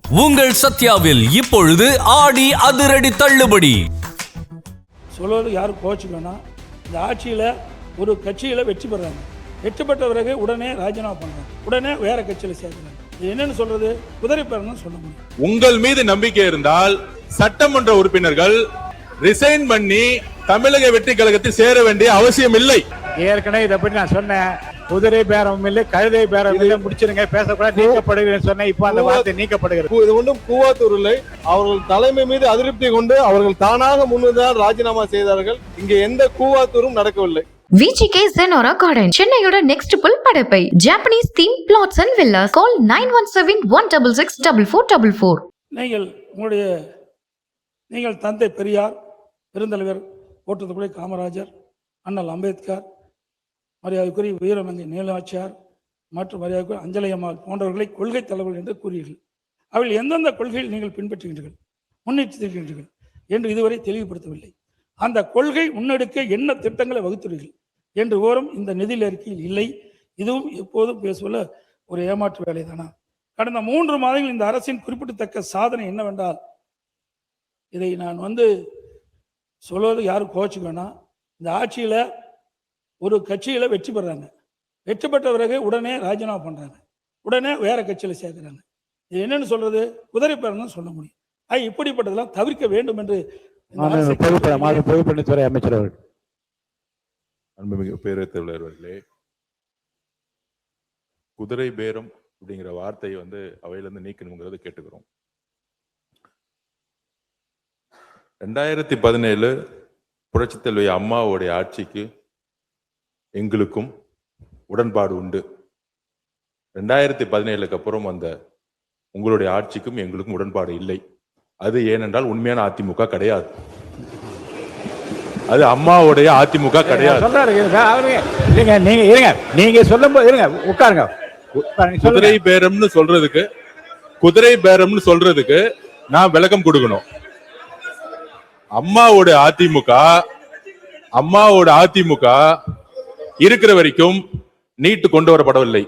உங்கள் சத்யாவில் இப்பொழுது ஆடி அதிரடி தள்ளுபடி. சொல்வது யாரும் கோச்சுக்கணும். இந்த ஆட்சியில் ஒரு கட்சியில் வெற்றி பெறாங்க. வெற்றி பெற்ற பிறகு உடனே ராஜினாமா பண்ணுறாங்க, உடனே வேற கட்சியில் சேர்க்கிறாங்க. இது என்னன்னு சொல்றது? குதிரை பேரம் சொல்ல முடியும். உங்கள் மீது நம்பிக்கை இருந்தால் சட்டமன்ற உறுப்பினர்கள் ரிசைன் பண்ணி தமிழக வெற்றி கழகத்தில் சேர வேண்டிய அவசியம் இல்லை. ஏற்கனவே இதை பற்றி நான் சொன்னேன். குதிரை பேரம் இல்லை, கழுதை பேரம் இல்லை, முடிச்சிருங்க, பேசக்கூடாது, நீக்கப்படுகிறது சொன்னேன். இப்ப அந்த வார்த்தை நீக்கப்படுகிறது. இது ஒன்றும் கூவாத்தூர் இல்லை. அவர்கள் தலைமை மீது அதிருப்தி கொண்டு அவர்கள் தானாக முன்னுதான் ராஜினாமா செய்தார்கள். இங்கே எந்த கூவாத்தூரும் நடக்கவில்லை. VGK Zenora Garden, சென்னையோட நெக்ஸ்ட் புல் Padappai Japanese theme plots and villas. Call 9171666444. நீங்கள் தந்தை பெரியார், பெருந்தலைவர் கோட்டத்துக்குள்ளே காமராஜர், அண்ணல் அம்பேத்கர், மரியாதைக்குரிய வீரமங்கை நீலாட்சியார் மற்றும் மரியாதைக்குரிய அஞ்சலி அம்மாள் போன்றவர்களை கொள்கை தலைவர்கள் என்று கூறுவீர்கள். அவர்கள் எந்தெந்த கொள்கையில் நீங்கள் பின்பற்றுகின்றீர்கள், முன்னெடுத்திருக்கின்றீர்கள் என்று இதுவரை தெளிவுபடுத்தவில்லை. அந்த கொள்கை முன்னெடுக்க என்ன திட்டங்களை வகுத்துள்ளீர்கள் என்று விவரம் இந்த நிதி அறிக்கையில் இல்லை. இதுவும் எப்போதும் பேசுவதில் ஒரு ஏமாற்று வேலை தானா? கடந்த 3 மாதங்கள் இந்த அரசின் குறிப்பிடத்தக்க சாதனை என்னவென்றால், இதை நான் சொல்வது யாரும் கோச்சுக்கணும். இந்த ஆட்சியில் ஒரு கட்சியில் வெற்றி பெறாங்க. வெற்றி பெற்ற பிறகு உடனே ராஜினாமா பண்ணுறாங்க, உடனே வேற கட்சியில் சேர்க்கிறாங்க. இது என்னன்னு சொல்றது? குதிரை பேரம் சொல்ல முடியும். இப்படிப்பட்டதெல்லாம் தவிர்க்க வேண்டும் என்று பொதுப்பணித்துறை அமைச்சர் அவர்கள். அன்புமிகு பேரவைத் தலைவர்களே, குதிரை பேரம் அப்படிங்கிற வார்த்தையை அவையிலிருந்து நீக்கணுங்கிறது கேட்டுக்கிறோம். 2017 புரட்சித் தலைவி அம்மாவுடைய ஆட்சிக்கு எங்களுக்கும் உடன்பாடு உண்டு. 2017க்கு அப்புறம் உங்களுடைய ஆட்சிக்கும் எங்களுக்கும் உடன்பாடு இல்லை. அது ஏனென்றால் உண்மையான அதிமுக கிடையாது. அது அம்மாவுடைய அதிமுக கிடையாது. நீங்க சொல்லும்போது உட்காருங்க. குதிரை பேரம்னு சொல்றதுக்கு நான் விளக்கம் கொடுக்கணும். அம்மாவோட அதிமுக இருக்கிற வரைக்கும் நீட் கொண்டு வரப்படவில்லை,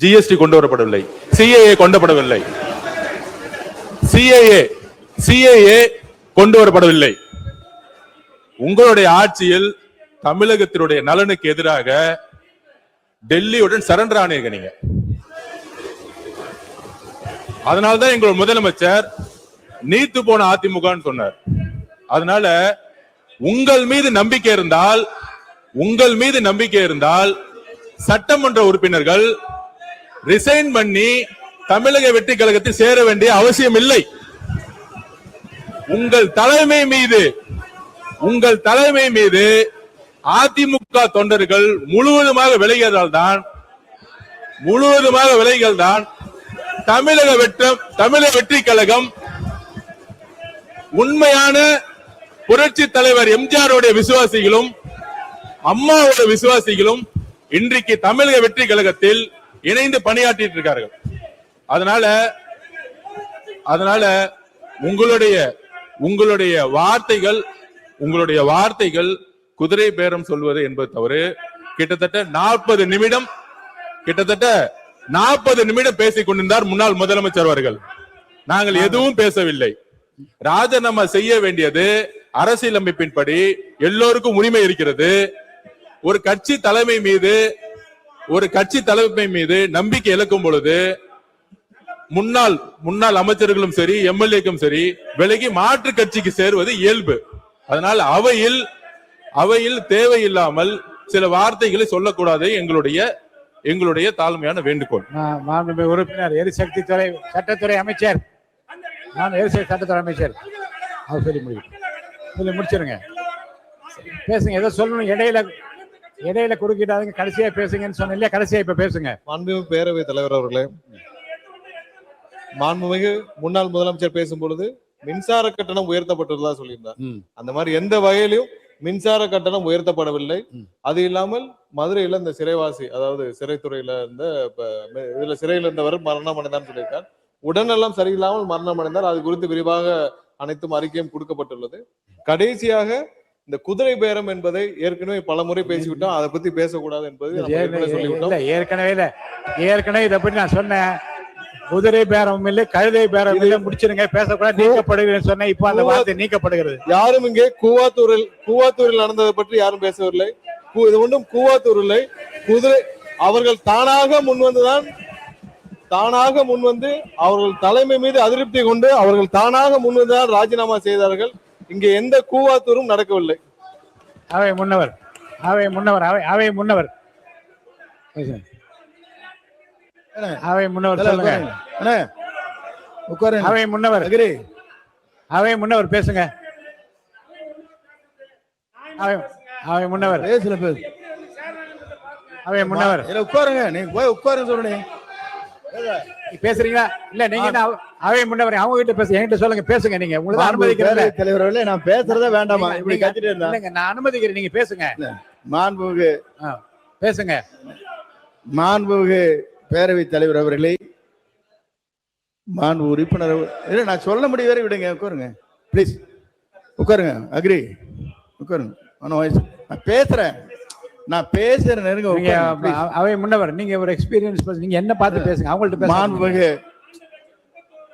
GST கொண்டு வரப்படவில்லை, CAA கொண்டப்படவில்லை, CAA கொண்டு வரப்படவில்லை. உங்களுடைய ஆட்சியில் தமிழகத்தினுடைய நலனுக்கு எதிராக டெல்லியுடன் சரண்டர் ஆனீங்க நீங்க. அதனால்தான் எங்களோட முதலமைச்சர் நீத்து போன அதிமுகன்னு சொன்னார். அதனால உங்கள் மீது நம்பிக்கை இருந்தால் சட்டமன்ற உறுப்பினர்கள் ரிசைன் பண்ணி தமிழக வெற்றி கழகத்தில் சேர வேண்டிய அவசியம் இல்லை. உங்கள் தலைமை மீது அதிமுக தொண்டர்கள் முழுவதுமாக விலகியதால் தான் தமிழக வெற்றி கழகம் உண்மையான புரட்சி தலைவர் எம்ஜிஆருடைய விசுவாசிகளும் அம்மாவோட விசுவாசிகளும் இன்றைக்கு தமிழக வெற்றி கழகத்தில் இணைந்து பணியாற்றிட்டு இருக்கார்கள். அதனால உங்களுடைய வார்த்தைகள் குதிரை பேரம் சொல்வது என்பது தவறு. கிட்டத்தட்ட 40 நிமிடம் பேசிக் கொண்டிருந்தார் முன்னாள் முதலமைச்சர் அவர்கள். நாங்கள் எதுவும் பேசவில்லை. ராஜினாமா செய்ய வேண்டியது அரசியலமைப்பின்படி எல்லோருக்கும் உரிமை இருக்கிறது. ஒரு கட்சி தலைமை மீது நம்பிக்கை இழக்கும் பொழுது முன்னாள் அமைச்சர்களும் சரி, எம்எல்ஏக்கும் சரி விலகி மாற்று கட்சிக்கு சேருவது இயல்பு. அதனால் அவையில் தேவையில்லாமல் சில வார்த்தைகளை சொல்லக்கூடாது எங்களுடைய தாழ்மையான வேண்டுகோள். உறுப்பினர் எரிசக்தி துறை சட்டத்துறை அமைச்சர், சட்டத்துறை அமைச்சர் அவர் சொல்லி முடிச்சிருங்க. பேசுங்க, ஏதோ சொல்லணும். இடையில குறுக்கிட்டாதுங்க. கடைசியா பேசுங்கன்னு சொன்ன இல்லையா? கடைசியா இப்ப பேசுங்க. மாண்புமிகு பேரவைத் தலைவர் அவர்களே, மாண்புமிகு முன்னாள் முதலமைச்சர் பேசும்பொழுது மின்சார கட்டணம் உயர்த்தப்பட்டுள்ளதா சொல்லியிருந்தார். அந்த மாதிரி எந்த வகையிலும் மின்சார கட்டணம் உயர்த்தப்படவில்லை. அது இல்லாமல் மதுரையில இந்த சிறைவாசி, அதாவது சிறைத்துறையில இதுல சிறையில் இருந்தவர் மரணம் அடைந்தான்னு சொல்லியிருக்கார். உடல்நலம் சரியில்லாமல் மரணம் அடைந்தார். அது குறித்து விரிவாக அனைத்தும் அறிக்கையும் கொடுக்கப்பட்டுள்ளது. கடைசியாக இந்த குதிரை பேரம் என்பதை ஏற்கனவே பல முறை பேசிவிட்டோம். அதை பத்தி பேசக்கூடாது என்பது ஏற்கனவே இதை பற்றி நான் சொன்னேன். குதிரை பேரம் இல்லை, கழுதை பேரம் இல்லை, முடிச்சிருங்க. பேசக்கூடாது, நீக்கப்படுகிறேன் சொன்னேன். இப்போ அந்த வார்த்தை நீக்கப்படுகிறது. யாரும் இங்கே கூவாத்தூரில் நடந்ததை பற்றி யாரும் பேசவில்லை. இது ஒன்றும் கூவாத்தூர் இல்லை. குதிரை அவர்கள் தானாக முன்வந்து அவர்கள் தலைமை மீது அதிருப்தி கொண்டு அவர்கள் தானாக முன்வந்துதான் ராஜினாமா செய்தார்கள். இங்கே எந்த கூவாத்தூரும் நடக்கவில்லை. அவை முன்னவர் அவை முன்னவர் சொல்லுங்க. அவை முன்னவர் பேசுங்க. அவை முன்னவர் அவை முன்னவர் உட்காருங்க. நீங்க போய் உட்காருங்க சொல்றேன். பேசுறீங்களா? இல்ல நீங்க அவை முன்னவர் அவங்க கிட்ட பேச, என்கிட்ட சொல்லுங்க. பேசுங்க. நீங்க உங்களுக்கு அனுமதிக்கிறேன். தலைவர்களே, நான் பேசுறதே வேண்டாமா? இப்படி கத்திட்டு இருந்தா நான் அனுமதிக்கிறேன். நீங்க பேசுங்க. மாண்புமிகு பேசுங்க. மாண்புமிகு பேரவைத் தலைவர் அவர்களே, மாண்பு உறுப்பினர் இல்லை, நான் சொல்ல முடிய வரை விடுங்க. உட்காருங்க ப்ளீஸ். உட்காருங்க. அக்ரி. உட்காருங்க. நான் பேசுறேன். நெருங்க. அவை முன்னவர், நீங்க ஒரு எக்ஸ்பீரியன்ஸ், நீங்க என்ன பார்த்து பேசுங்க. அவங்கள்ட்ட பேசுங்க. மாண்புமிகு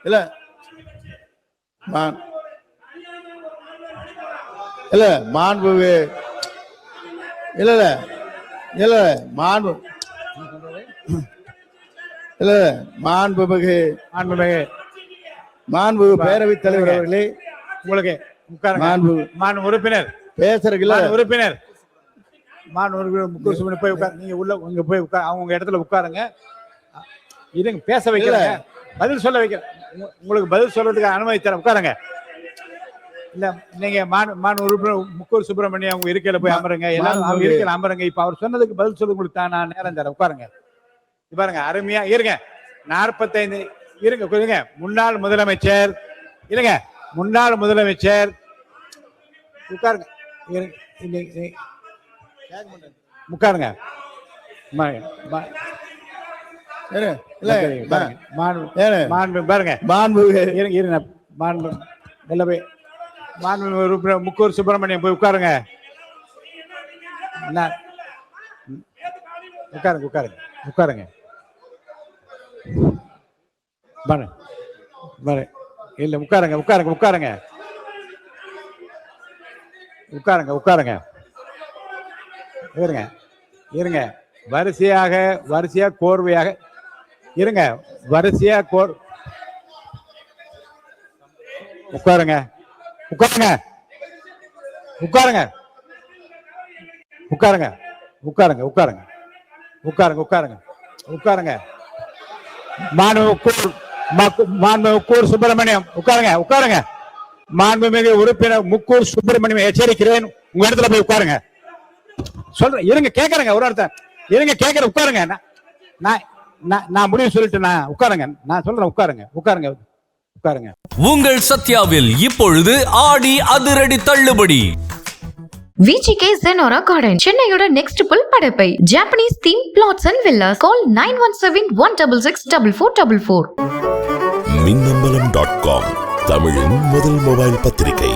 இல்ல இல்ல மாண்புமிகு இல்ல இல்ல மாண்பு இல்ல மாண்புமிகு பேரவைத் தலைவர் அவர்களே, உங்களுக்கு மாண்பு உறுப்பினர் பேசுறதுல உறுப்பினர் போய் உட்கார். நீங்க உள்ள போய் உட்கார். அவங்க இடத்துல உட்காருங்க. இருங்க, பேச வைக்கிறேன், பதில் சொல்ல வைக்கிறேன். உங்களுக்கு பதில் சொல்றதுக்கு அனுமதி தரேன். உட்காருங்க. இல்ல நீங்க உறுப்பினர் முக்கூர் சுப்பிரமணியம் அவங்க இருக்கையில போய் அமருங்க. எல்லாரும் அவங்க இருக்கையில அமருங்க. இப்ப அவர் சொன்னதுக்கு பதில் சொல்ல உங்களுக்கு நான் நேரம் தரேன். உட்காருங்க. பாருங்க, அருமையா இருங்க. 45 இருங்க. முன்னாள் முதலமைச்சர் உட்காருங்க. உட்காருங்க. முக்கூர் சுப்பிரமணியம் போய் உட்காருங்க. உட்காருங்க. இல்ல உட்காருங்க. இருங்க. வரிசையா கோர்வையாக இருங்க. உட்காருங்க. முக்கூர் சுப்பிரமணியம் உட்காருங்க. மாண்புமிகு உறுப்பினர் முக்கூர் சுப்பிரமணியம் எச்சரிக்கிறேன், உங்க இடத்துல போய் உட்காருங்க. சொல்றேன். இருங்க, கேக்குறேங்க. ஒரு அர்த்தம் இருங்க, கேக்குறேன். உட்காருங்க. நான் முடிவு சொல்லிட்டு உட்காருங்க. நான் சொல்றேன். உட்காருங்க. உங்கள் சத்யாவில் இப்பொழுது ஆடி அதிரடி தள்ளுபடி. VGK Zenora Garden, சென்னையோட நெக்ஸ்ட் புல் Padappai. Japanese theme plots and villas. Call 9171664444. மின்னம்பலம்.com, தமிழின் முதல் மொபைல் பத்திரிகை.